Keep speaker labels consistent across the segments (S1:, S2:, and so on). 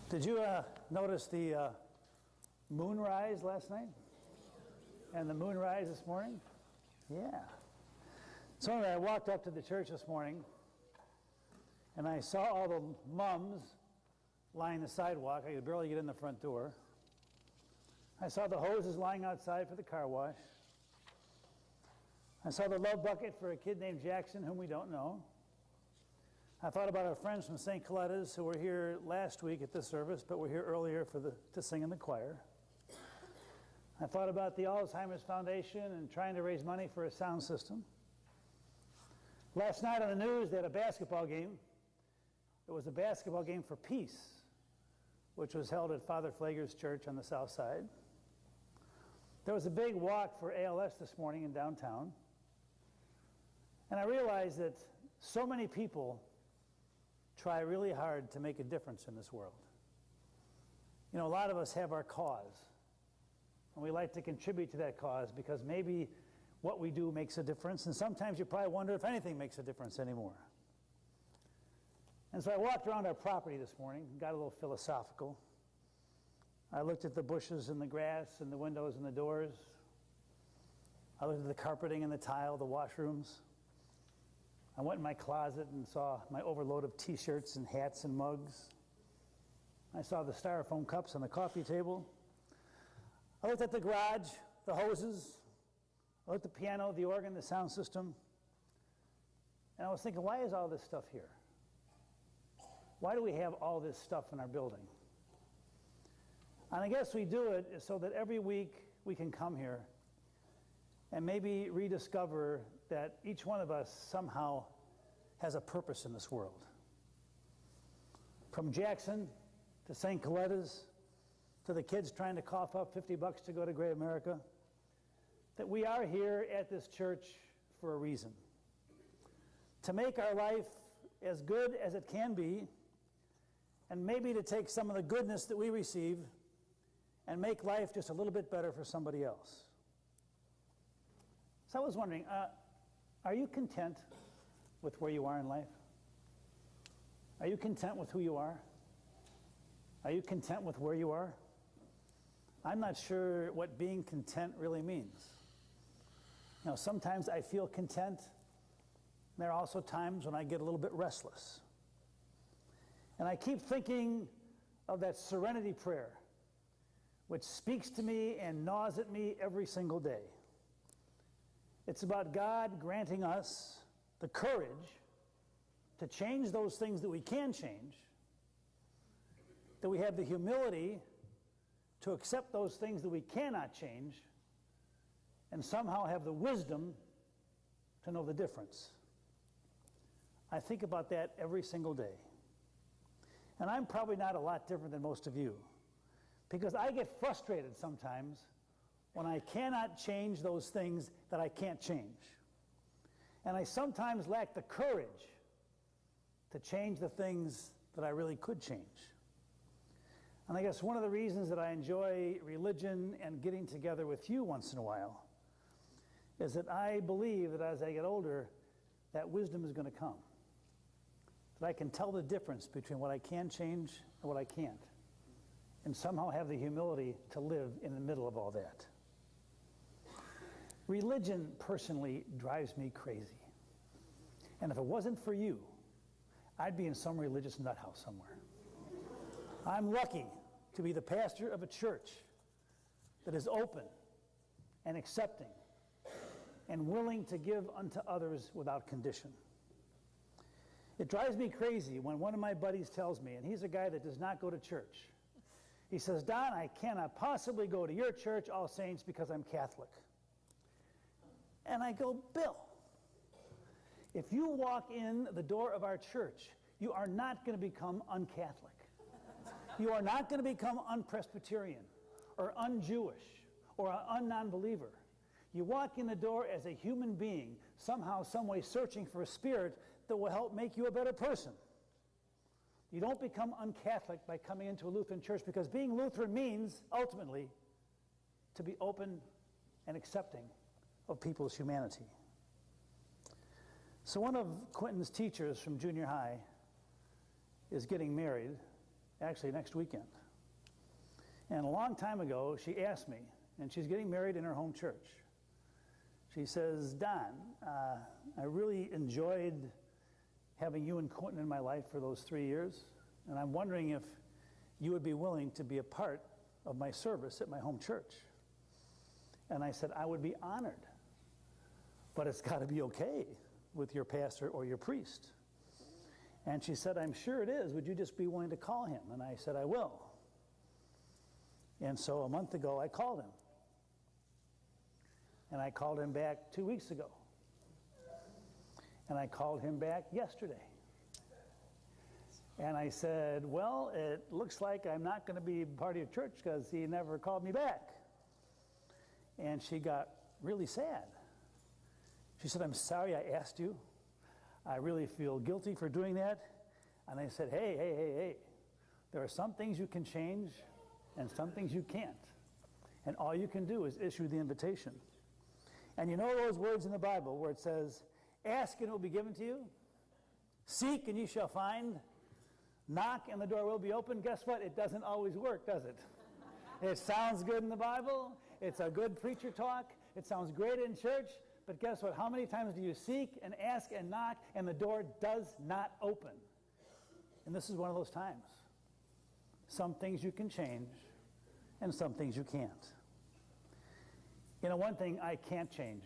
S1: Did you notice the moonrise last night? And the moonrise this morning? Yeah. So anyway, I walked up to the church this morning, and I saw all the mums lying the sidewalk. I could barely get in the front door. I saw the hoses lying outside for the car wash. I saw the love bucket for a kid named Jackson, whom we don't know. I thought about our friends from St. Coletta's who were here last week at this service, but were here earlier to sing in the choir. I thought about the Alzheimer's Foundation and trying to raise money for a sound system. Last night on the news, they had a basketball game. It was a basketball game for peace, which was held at Father Flager's church on the south side. There was a big walk for ALS this morning in downtown. And I realized that so many people try really hard to make a difference in this world. You know, a lot of us have our cause, and we like to contribute to that cause because maybe what we do makes a difference, and sometimes you probably wonder if anything makes a difference anymore. And so I walked around our property this morning, got a little philosophical. I looked at the bushes and the grass and the windows and the doors. I looked at the carpeting and the tile, the washrooms. I went in my closet and saw my overload of t-shirts and hats and mugs. I saw the styrofoam cups on the coffee table. I looked at the garage, the hoses. I looked at the piano, the organ, the sound system. And I was thinking, why is all this stuff here? Why do we have all this stuff in our building? And I guess we do it so that every week we can come here and maybe rediscover that each one of us somehow has a purpose in this world. From Jackson to St. Coletta's to the kids trying to cough up $50 to go to Great America, that we are here at this church for a reason. To make our life as good as it can be, and maybe to take some of the goodness that we receive and make life just a little bit better for somebody else. So I was wondering, are you content with where you are in life? Are you content with who you are? Are you content with where you are? I'm not sure what being content really means. You know, sometimes I feel content. There are also times when I get a little bit restless. And I keep thinking of that serenity prayer, which speaks to me and gnaws at me every single day. It's about God granting us the courage to change those things that we can change, that we have the humility to accept those things that we cannot change, and somehow have the wisdom to know the difference. I think about that every single day. And I'm probably not a lot different than most of you, because I get frustrated sometimes when I cannot change those things that I can't change. And I sometimes lack the courage to change the things that I really could change. And I guess one of the reasons that I enjoy religion and getting together with you once in a while is that I believe that as I get older, that wisdom is going to come. That I can tell the difference between what I can change and what I can't, and somehow have the humility to live in the middle of all that. Religion, personally, drives me crazy. And if it wasn't for you, I'd be in some religious nut house somewhere. I'm lucky to be the pastor of a church that is open and accepting and willing to give unto others without condition. It drives me crazy when one of my buddies tells me, and he's a guy that does not go to church, he says, "Don, I cannot possibly go to your church, All Saints, because I'm Catholic." And I go, "Bill, if you walk in the door of our church, you are not going to become un-Catholic. You are not going to become un-Presbyterian or un-Jewish or an un-non-believer. You walk in the door as a human being, somehow, some way searching for a spirit that will help make you a better person. You don't become un-Catholic by coming into a Lutheran church, because being Lutheran means, ultimately, to be open and accepting of people's humanity. So one of Quentin's teachers from junior high is getting married, actually next weekend. And a long time ago, she asked me, and she's getting married in her home church. She says, Don, I really enjoyed having you and Quentin in my life for those 3 years, and I'm wondering if you would be willing to be a part of my service at my home church. And I said, I would be honored, but it's got to be okay with your pastor or your priest. And she said, I'm sure it is. Would you just be willing to call him? And I said, I will. And so a month ago, I called him. And I called him back 2 weeks ago. And I called him back yesterday. And I said, well, it looks like I'm not going to be part of your church because he never called me back. And she got really sad. She said, I'm sorry I asked you. I really feel guilty for doing that. And I said, hey. There are some things you can change and some things you can't. And all you can do is issue the invitation. And you know those words in the Bible where it says, ask and it will be given to you. Seek and you shall find. Knock and the door will be open. Guess what? It doesn't always work, does it? It sounds good in the Bible. It's a good preacher talk. It sounds great in church. But guess what? How many times do you seek and ask and knock and the door does not open? And this is one of those times. Some things you can change and some things you can't. You know, one thing I can't change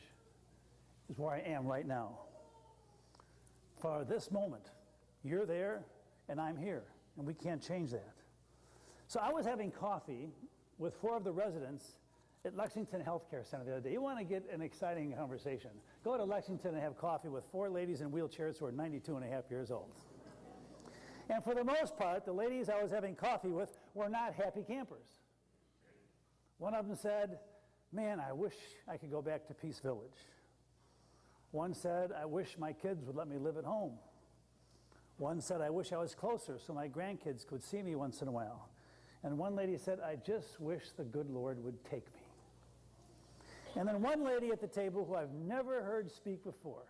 S1: is where I am right now. For this moment, you're there and I'm here, and we can't change that. So I was having coffee with 4 of the residents at Lexington Healthcare Center the other day. You want to get an exciting conversation, go to Lexington and have coffee with 4 ladies in wheelchairs who are 92 and a half years old. And for the most part, the ladies I was having coffee with were not happy campers. One of them said, man, I wish I could go back to Peace Village. One said, I wish my kids would let me live at home. One said, I wish I was closer so my grandkids could see me once in a while. And one lady said, I just wish the good Lord would take me. And then one lady at the table who I've never heard speak before,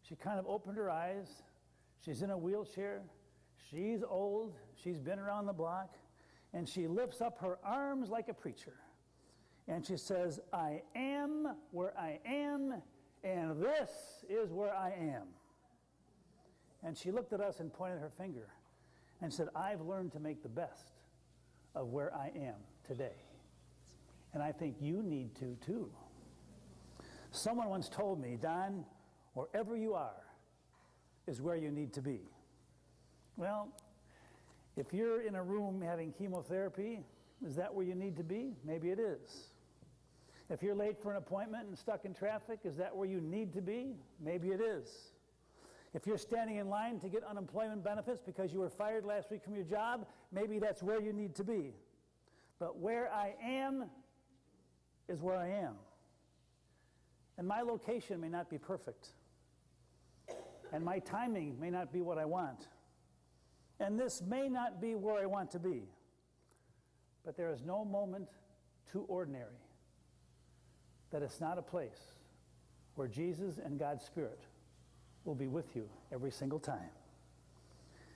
S1: she kind of opened her eyes. She's in a wheelchair. She's old. She's been around the block. And she lifts up her arms like a preacher. And she says, I am where I am, and this is where I am. And she looked at us and pointed her finger and said, I've learned to make the best of where I am today. And I think you need to too. Someone once told me, Don, wherever you are is where you need to be. Well, if you're in a room having chemotherapy, is that where you need to be? Maybe it is. If you're late for an appointment and stuck in traffic, is that where you need to be? Maybe it is. If you're standing in line to get unemployment benefits because you were fired last week from your job, maybe that's where you need to be. But where I am is where I am. And my location may not be perfect. And my timing may not be what I want. And this may not be where I want to be. But there is no moment too ordinary that it's not a place where Jesus and God's Spirit will be with you every single time.